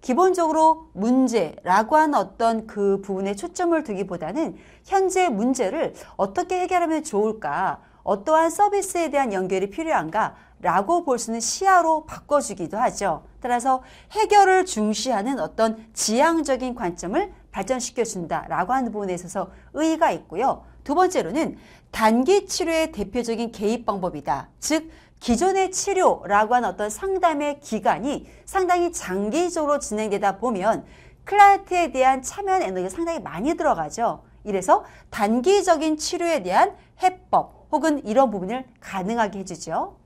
기본적으로 문제라고 하는 어떤 그 부분에 초점을 두기보다는 현재 문제를 어떻게 해결하면 좋을까, 어떠한 서비스에 대한 연결이 필요한가 라고 볼 수 있는 시야로 바꿔주기도 하죠. 따라서 해결을 중시하는 어떤 지향적인 관점을 발전시켜준다라고 하는 부분에 있어서 의의가 있고요. 두 번째로는 단기 치료의 대표적인 개입 방법이다. 즉 기존의 치료라고 하는 어떤 상담의 기간이 상당히 장기적으로 진행되다 보면 클라이언트에 대한 참여 에너지가 상당히 많이 들어가죠. 이래서 단기적인 치료에 대한 해법 혹은 이런 부분을 가능하게 해주죠.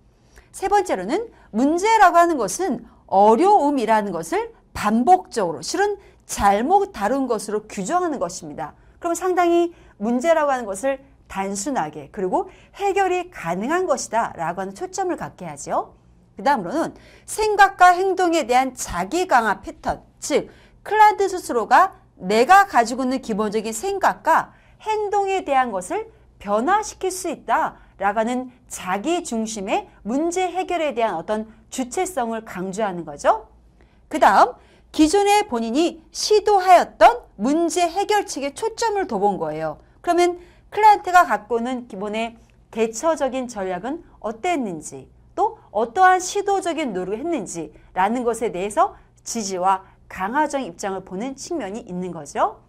세 번째로는 문제라고 하는 것은 어려움이라는 것을 반복적으로 실은 잘못 다룬 것으로 규정하는 것입니다. 그럼 상당히 문제라고 하는 것을 단순하게 그리고 해결이 가능한 것이다 라고 하는 초점을 갖게 하죠. 그 다음으로는 생각과 행동에 대한 자기 강화 패턴, 즉 클라이언트 스스로가 내가 가지고 있는 기본적인 생각과 행동에 대한 것을 변화시킬 수 있다 라고 하는 자기 중심의 문제 해결에 대한 어떤 주체성을 강조하는 거죠. 그 다음 기존에 본인이 시도하였던 문제 해결책에 초점을 둬본 거예요. 그러면 클라이언트가 갖고 있는 기본의 대처적인 전략은 어땠는지 또 어떠한 시도적인 노력을 했는지 라는 것에 대해서 지지와 강화적 입장을 보는 측면이 있는 거죠.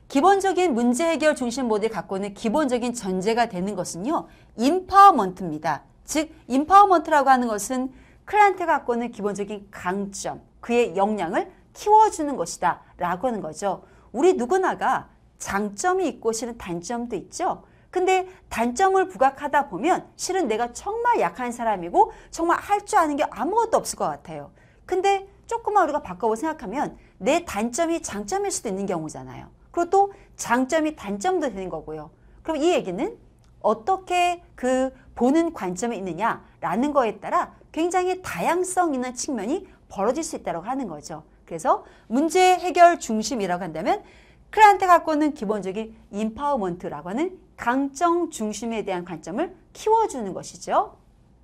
기본적인 문제 해결 중심 모델이 갖고 있는 기본적인 전제가 되는 것은요. 임파워먼트입니다. 즉 임파워먼트라고 하는 것은 클라이언트가 갖고 있는 기본적인 강점, 그의 역량을 키워주는 것이다 라고 하는 거죠. 우리 누구나가 장점이 있고 실은 단점도 있죠. 근데 단점을 부각하다 보면 실은 내가 정말 약한 사람이고 정말 할 줄 아는 게 아무것도 없을 것 같아요. 근데 조금만 우리가 바꿔보고 생각하면 내 단점이 장점일 수도 있는 경우잖아요. 그리고 또 장점이 단점도 되는 거고요. 그럼 이 얘기는 어떻게 그 보는 관점이 있느냐라는 거에 따라 굉장히 다양성 있는 측면이 벌어질 수 있다고 하는 거죠. 그래서 문제 해결 중심이라고 한다면 클라이언트가 갖고 있는 기본적인 임파워먼트라고 하는 강점 중심에 대한 관점을 키워주는 것이죠.